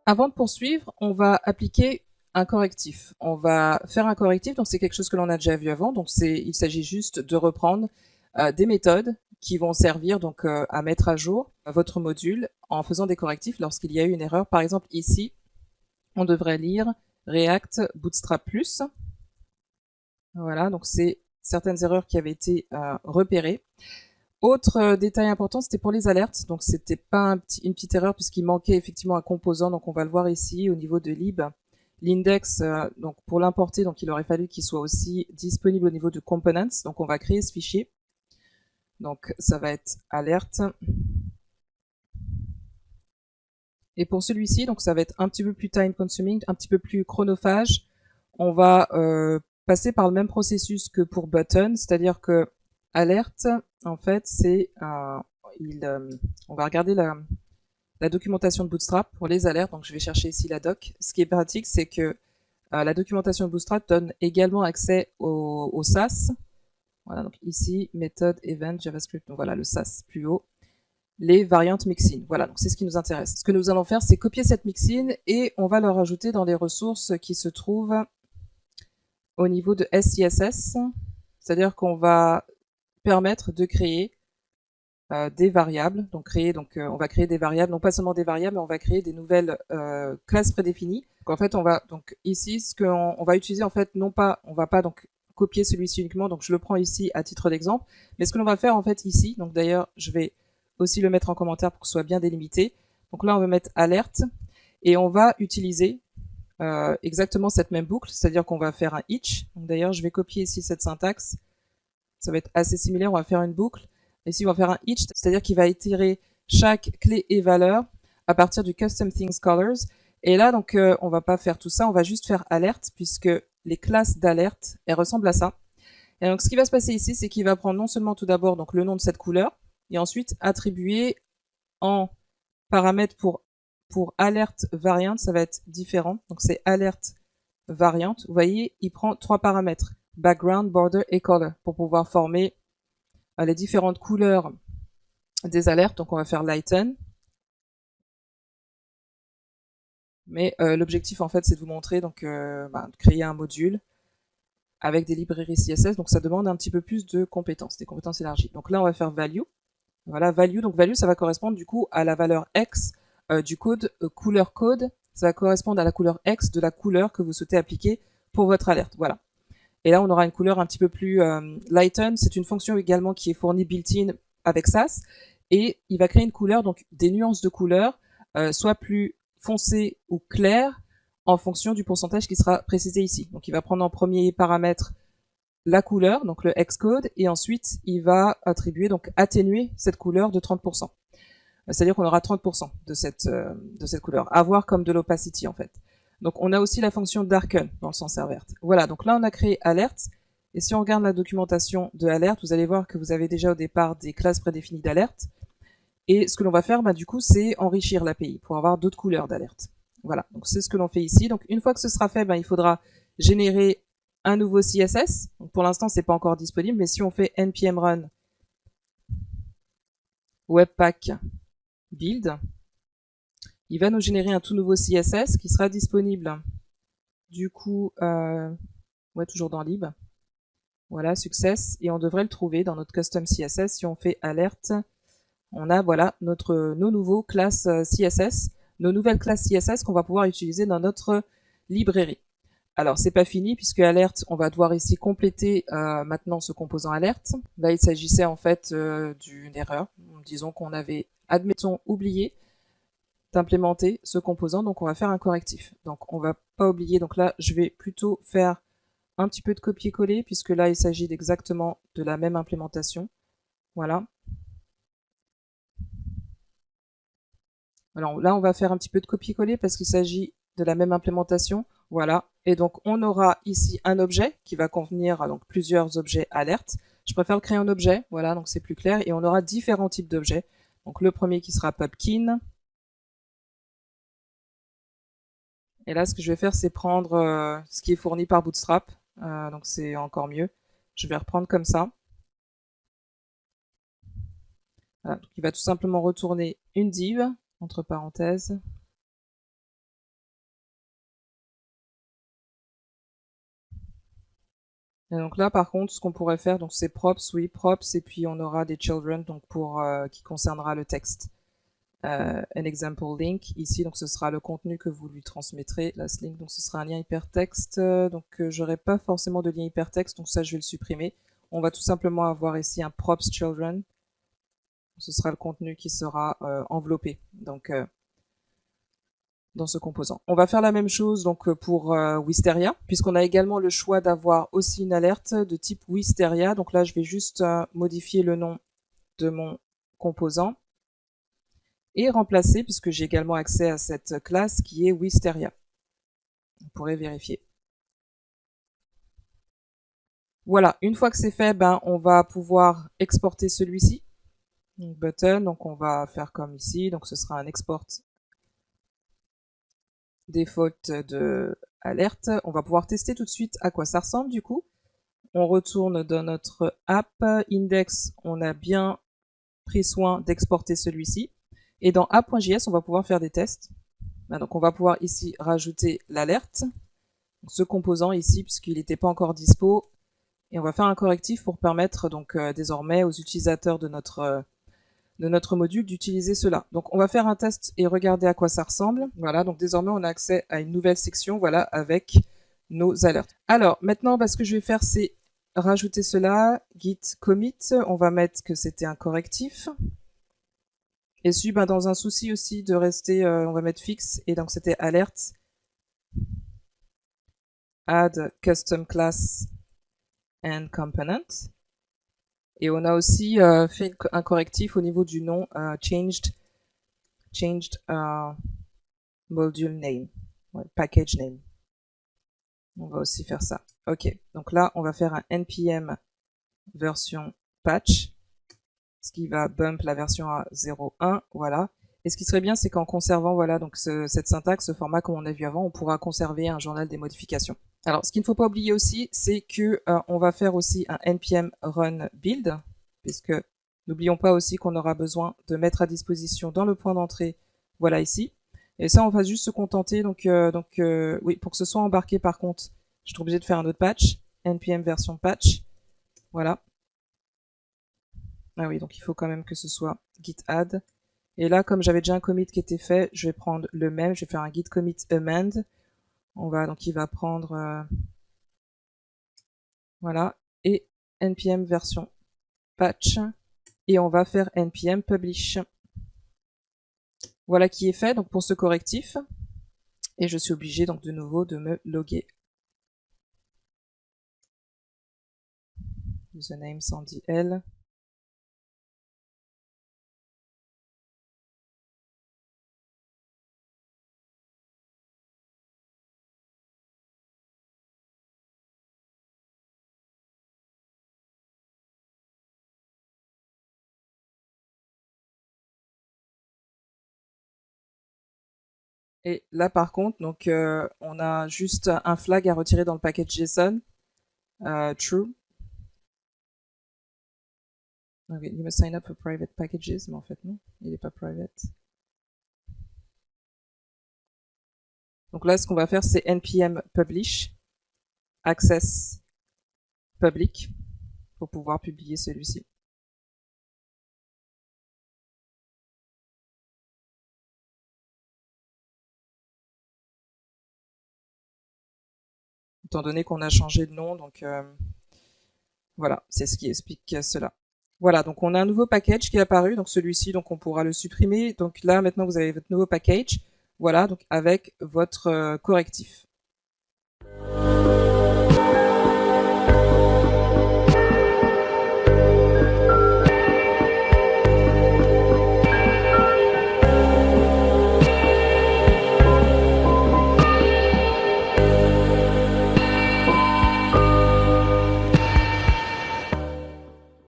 Avant de poursuivre, on va appliquer un correctif. On va faire un correctif, donc c'est quelque chose que l'on a déjà vu avant. Donc il s'agit juste de reprendre des méthodes qui vont servir donc à mettre à jour votre module en faisant des correctifs lorsqu'il y a eu une erreur. Par exemple ici, on devrait lire React Bootstrap Plus. Voilà, donc c'est certaines erreurs qui avaient été repérées. Autre détail important, c'était pour les alertes. Donc c'était pas une petite erreur puisqu'il manquait effectivement un composant. Donc on va le voir ici au niveau de lib. L'index, donc pour l'importer, donc il aurait fallu qu'il soit aussi disponible au niveau de components. Donc on va créer ce fichier. Donc ça va être alerte. Et pour celui-ci, donc ça va être un petit peu plus time consuming, un petit peu plus chronophage. On va passer par le même processus que pour button, c'est-à-dire que alerte, en fait, c'est on va regarder la documentation de Bootstrap pour les alertes. Donc je vais chercher ici la doc. Ce qui est pratique, c'est que la documentation de Bootstrap donne également accès au SAS. Voilà, donc ici, méthode, event, JavaScript. Donc voilà, le SAS plus haut. Les variantes mixin. Voilà, donc c'est ce qui nous intéresse. Ce que nous allons faire, c'est copier cette mixin et on va le rajouter dans les ressources qui se trouvent au niveau de SCSS. C'est-à-dire qu'on va permettre de créer des variables. Donc on va créer des variables, non pas seulement des variables, mais on va créer des nouvelles classes prédéfinies. Donc en fait, on va donc ici ce qu'on on va utiliser en fait non pas, on va pas donc copier celui-ci uniquement. Donc je le prends ici à titre d'exemple. Mais ce que l'on va faire en fait ici, donc d'ailleurs je vais aussi le mettre en commentaire pour que ce soit bien délimité. Donc là on va mettre alerte et on va utiliser exactement cette même boucle, c'est-à-dire qu'on va faire un each. Donc d'ailleurs je vais copier ici cette syntaxe. Ça va être assez similaire. On va faire une boucle. Ici, on va faire un each, c'est-à-dire qu'il va itérer chaque clé et valeur à partir du custom things colors. Et là, donc, on va pas faire tout ça. On va juste faire alerte puisque les classes d'alerte, elles ressemblent à ça. Et donc, ce qui va se passer ici, c'est qu'il va prendre non seulement tout d'abord donc le nom de cette couleur et ensuite attribuer en paramètre pour alerte variant, ça va être différent. Donc, c'est alerte variante. Vous voyez, il prend 3 paramètres: background, border et color pour pouvoir former les différentes couleurs des alertes. Donc on va faire lighten. Mais l'objectif en fait c'est de vous montrer donc de créer un module avec des librairies CSS. Donc ça demande un petit peu plus de compétences, des compétences élargies. Donc là on va faire value. Voilà, value. Donc value ça va correspondre du coup à la valeur X du code couleur code. Ça va correspondre à la couleur X de la couleur que vous souhaitez appliquer pour votre alerte. Voilà. Et là, on aura une couleur un petit peu plus lighten. C'est une fonction également qui est fournie built-in avec SAS. Et il va créer une couleur, donc des nuances de couleurs, soit plus foncées ou claires, en fonction du pourcentage qui sera précisé ici. Donc il va prendre en premier paramètre la couleur, donc le Xcode, et ensuite il va attribuer, donc atténuer cette couleur de 30%. C'est-à-dire qu'on aura 30% de cette couleur. À voir comme de l'opacity en fait. Donc on a aussi la fonction darken dans le sens inverse. Voilà, donc là on a créé alert. Et si on regarde la documentation de alert, vous allez voir que vous avez déjà au départ des classes prédéfinies d'alerte. Et ce que l'on va faire, du coup, c'est enrichir l'API pour avoir d'autres couleurs d'alerte. Voilà, donc c'est ce que l'on fait ici. Donc une fois que ce sera fait, il faudra générer un nouveau CSS. Donc, pour l'instant, c'est pas encore disponible, mais si on fait npm run webpack build, il va nous générer un tout nouveau CSS qui sera disponible du coup toujours dans lib. Voilà, success, et on devrait le trouver dans notre custom CSS. Si on fait alerte, on a voilà nos nouveaux classes CSS, nos nouvelles classes CSS qu'on va pouvoir utiliser dans notre librairie. Alors c'est pas fini puisque alerte, on va devoir ici compléter maintenant ce composant alerte. Là il s'agissait en fait d'une erreur. Disons qu'on avait, admettons, oublié d'implémenter ce composant, donc on va faire un correctif. Donc on va pas oublier, donc là je vais plutôt faire un petit peu de copier-coller puisque là il s'agit exactement de la même implémentation. Voilà. Alors là on va faire un petit peu de copier-coller parce qu'il s'agit de la même implémentation. Voilà. Et donc on aura ici un objet qui va contenir donc plusieurs objets alertes. Je préfère créer un objet, voilà, donc c'est plus clair. Et on aura différents types d'objets. Donc le premier qui sera Pumpkin. Et là, ce que je vais faire, c'est prendre ce qui est fourni par Bootstrap. Donc c'est encore mieux. Je vais reprendre comme ça. Voilà. Donc il va tout simplement retourner une div, entre parenthèses. Et donc là, par contre, ce qu'on pourrait faire, donc c'est props, oui, props, et puis on aura des children, donc pour qui concernera le texte. An example link ici, donc ce sera le contenu que vous lui transmettrez. Last link, donc ce sera un lien hypertexte. Donc j'aurai pas forcément de lien hypertexte, donc ça je vais le supprimer. On va tout simplement avoir ici un props children. Ce sera le contenu qui sera enveloppé. Donc dans ce composant. On va faire la même chose donc pour Wisteria, puisqu'on a également le choix d'avoir aussi une alerte de type Wisteria. Donc là, je vais juste modifier le nom de mon composant et remplacer, puisque j'ai également accès à cette classe qui est Wisteria. On pourrait vérifier. Voilà, une fois que c'est fait, ben, on va pouvoir exporter celui-ci. Button, donc on va faire comme ici, donc ce sera un export default de alerte. On va pouvoir tester tout de suite à quoi ça ressemble du coup. On retourne dans notre app index, on a bien pris soin d'exporter celui-ci. Et dans app.js, on va pouvoir faire des tests. Donc on va pouvoir ici rajouter l'alerte, ce composant ici puisqu'il n'était pas encore dispo. Et on va faire un correctif pour permettre donc désormais aux utilisateurs de notre module d'utiliser cela. Donc on va faire un test et regarder à quoi ça ressemble. Voilà, donc désormais on a accès à une nouvelle section, voilà, avec nos alertes. Alors maintenant, ce que je vais faire, c'est rajouter cela, git commit, on va mettre que c'était un correctif. Et celui, dans un souci aussi de rester, on va mettre fixe, et donc c'était alerte, add custom class and component. Et on a aussi fait un correctif au niveau du nom changed module name, package name. On va aussi faire ça. Ok, donc là on va faire un npm version patch, ce qui va bump la version à 0.1, voilà. Et ce qui serait bien, c'est qu'en conservant voilà donc cette syntaxe, ce format comme on a vu avant, on pourra conserver un journal des modifications. Alors, ce qu'il ne faut pas oublier aussi, c'est que on va faire aussi un npm run build, puisque n'oublions pas aussi qu'on aura besoin de mettre à disposition dans le point d'entrée, voilà ici. Et ça, on va juste se contenter. Donc oui, pour que ce soit embarqué, par contre, je suis obligé de faire un autre patch, npm version patch, voilà. Ah oui, donc il faut quand même que ce soit git add. Et là, comme j'avais déjà un commit qui était fait, je vais prendre le même, je vais faire un git commit amend. Donc il va prendre voilà, et npm version patch, et on va faire npm publish. Voilà qui est fait donc pour ce correctif, et je suis obligé donc de nouveau de me loguer. Username Sandy L. Et là par contre, donc on a juste un flag à retirer dans le package JSON, true. Okay, you must sign up for private packages, mais en fait non, il n'est pas private. Donc là, ce qu'on va faire, c'est npm publish access public pour pouvoir publier celui-ci. Étant donné qu'on a changé de nom, donc voilà, c'est ce qui explique cela. Voilà, donc on a un nouveau package qui est apparu, donc celui-ci, donc on pourra le supprimer. Donc là, maintenant, vous avez votre nouveau package, voilà, donc avec votre correctif.